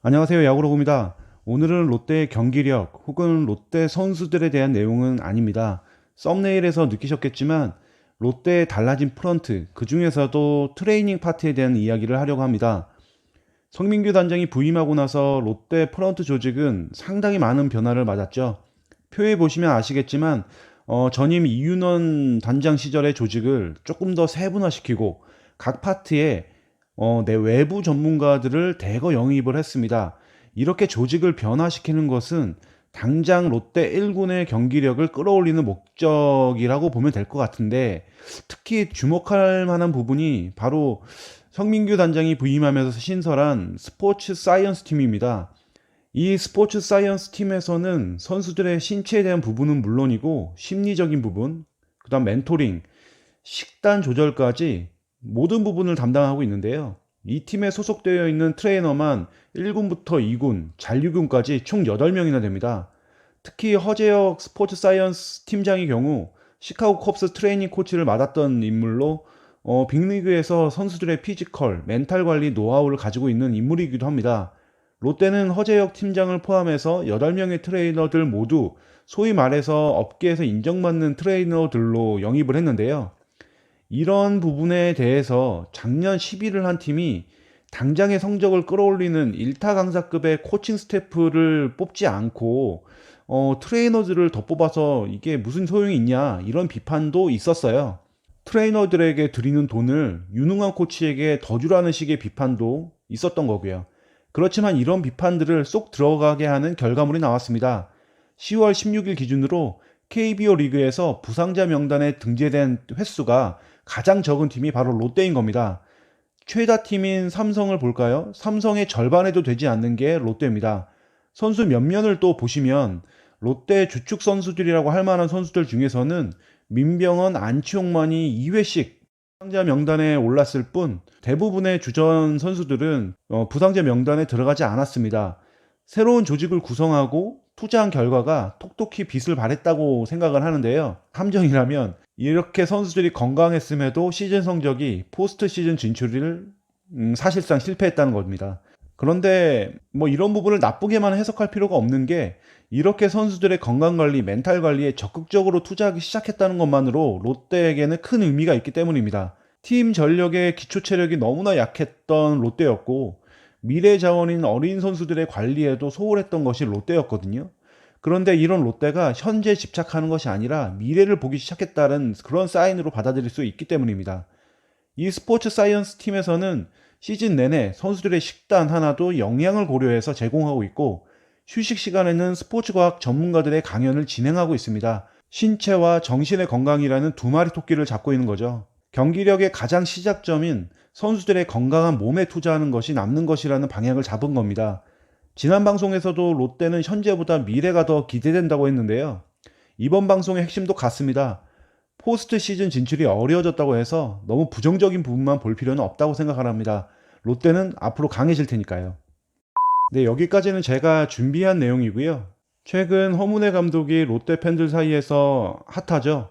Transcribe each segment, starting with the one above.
안녕하세요. 야구로구입니다. 오늘은 롯데의 경기력 혹은 롯데 선수들에 대한 내용은 아닙니다. 썸네일에서 느끼셨겠지만 롯데의 달라진 프런트, 그 중에서도 트레이닝 파트에 대한 이야기를 하려고 합니다. 성민규 단장이 부임하고 나서 롯데 프런트 조직은 상당히 많은 변화를 맞았죠. 표에 보시면 아시겠지만 전임 이윤원 단장 시절의 조직을 조금 더 세분화시키고 각 파트에 내 외부 전문가들을 대거 영입을 했습니다. 이렇게 조직을 변화시키는 것은 당장 롯데 1군의 경기력을 끌어올리는 목적이라고 보면 될 것 같은데, 특히 주목할 만한 부분이 바로 성민규 단장이 부임하면서 신설한 스포츠 사이언스 팀입니다. 이 스포츠 사이언스 팀에서는 선수들의 신체에 대한 부분은 물론이고 심리적인 부분, 그다음 멘토링, 식단 조절까지 모든 부분을 담당하고 있는데요. 이 팀에 소속되어 있는 트레이너만 1군부터 2군, 잔류군까지 총 8명이나 됩니다. 특히 허재혁 스포츠 사이언스 팀장의 경우 시카고 컵스 트레이닝 코치를 맡았던 인물로 빅리그에서 선수들의 피지컬, 멘탈 관리 노하우를 가지고 있는 인물이기도 합니다. 롯데는 허재혁 팀장을 포함해서 8명의 트레이너들 모두 소위 말해서 업계에서 인정받는 트레이너들로 영입을 했는데요. 이런 부분에 대해서 작년 10위를 한 팀이 당장의 성적을 끌어올리는 1타 강사급의 코칭 스태프를 뽑지 않고 트레이너들을 더 뽑아서 이게 무슨 소용이 있냐, 이런 비판도 있었어요. 트레이너들에게 드리는 돈을 유능한 코치에게 더 주라는 식의 비판도 있었던 거고요. 그렇지만 이런 비판들을 쏙 들어가게 하는 결과물이 나왔습니다. 10월 16일 기준으로 KBO 리그에서 부상자 명단에 등재된 횟수가 가장 적은 팀이 바로 롯데인 겁니다. 최다 팀인 삼성을 볼까요? 삼성의 절반에도 되지 않는 게 롯데입니다. 선수 면면을 또 보시면 롯데 주축 선수들이라고 할 만한 선수들 중에서는 민병헌, 안치홍만이 2회씩 부상자 명단에 올랐을 뿐 대부분의 주전 선수들은 부상자 명단에 들어가지 않았습니다. 새로운 조직을 구성하고 투자한 결과가 톡톡히 빛을 발했다고 생각을 하는데요. 함정이라면 이렇게 선수들이 건강했음에도 시즌 성적이 포스트 시즌 진출을 사실상 실패했다는 겁니다. 그런데 뭐 이런 부분을 나쁘게만 해석할 필요가 없는 게, 이렇게 선수들의 건강관리, 멘탈 관리에 적극적으로 투자하기 시작했다는 것만으로 롯데에게는 큰 의미가 있기 때문입니다. 팀 전력의 기초 체력이 너무나 약했던 롯데였고 미래 자원인 어린 선수들의 관리에도 소홀했던 것이 롯데였거든요. 그런데 이런 롯데가 현재 집착하는 것이 아니라 미래를 보기 시작했다는 그런 사인으로 받아들일 수 있기 때문입니다. 이 스포츠 사이언스 팀에서는 시즌 내내 선수들의 식단 하나도 영양을 고려해서 제공하고 있고, 휴식 시간에는 스포츠과학 전문가들의 강연을 진행하고 있습니다. 신체와 정신의 건강이라는 두 마리 토끼를 잡고 있는 거죠. 경기력의 가장 시작점인 선수들의 건강한 몸에 투자하는 것이 남는 것이라는 방향을 잡은 겁니다. 지난 방송에서도 롯데는 현재보다 미래가 더 기대된다고 했는데요. 이번 방송의 핵심도 같습니다. 포스트 시즌 진출이 어려워졌다고 해서 너무 부정적인 부분만 볼 필요는 없다고 생각합니다. 롯데는 앞으로 강해질 테니까요. 네, 여기까지는 제가 준비한 내용이고요. 최근 허문회 감독이 롯데 팬들 사이에서 핫하죠.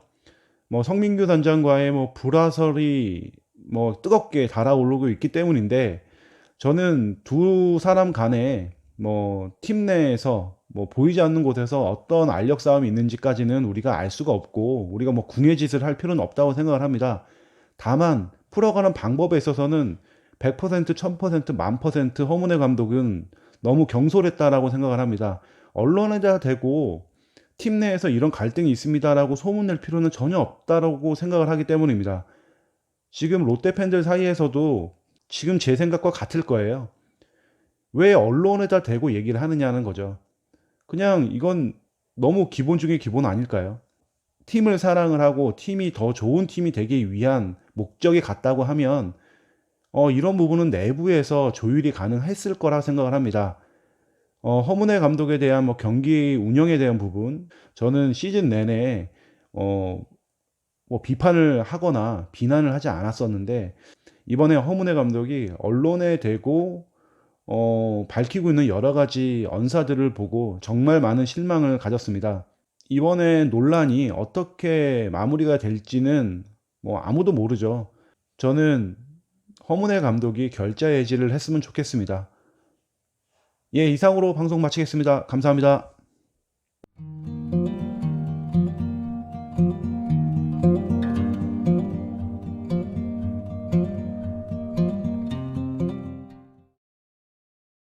성민규 단장과의 불화설이 뜨겁게 달아오르고 있기 때문인데, 저는 두 사람 간에 팀 내에서 보이지 않는 곳에서 어떤 알력 싸움이 있는지까지는 우리가 알 수가 없고, 우리가 궁예짓을 할 필요는 없다고 생각을 합니다. 다만 풀어가는 방법에 있어서는 100%, 1000%, 10,000% 허문회 감독은 너무 경솔했다라고 생각을 합니다. 언론에다 대고 팀 내에서 이런 갈등이 있습니다라고 소문낼 필요는 전혀 없다라고 생각을 하기 때문입니다. 지금 롯데 팬들 사이에서도 지금 제 생각과 같을 거예요. 왜 언론에다 대고 얘기를 하느냐는 거죠. 그냥 이건 너무 기본 중에 기본 아닐까요? 팀을 사랑을 하고 팀이 더 좋은 팀이 되기 위한 목적이 같다고 하면 이런 부분은 내부에서 조율이 가능했을 거라 생각을 합니다. 허문회 감독에 대한 경기 운영에 대한 부분, 저는 시즌 내내 비판을 하거나 비난을 하지 않았었는데, 이번에 허문회 감독이 언론에 대고 밝히고 있는 여러 가지 언사들을 보고 정말 많은 실망을 가졌습니다. 이번에 논란이 어떻게 마무리가 될지는 뭐 아무도 모르죠. 저는 허문회 감독이 결자 해지를 했으면 좋겠습니다. 예, 이상으로 방송 마치겠습니다. 감사합니다.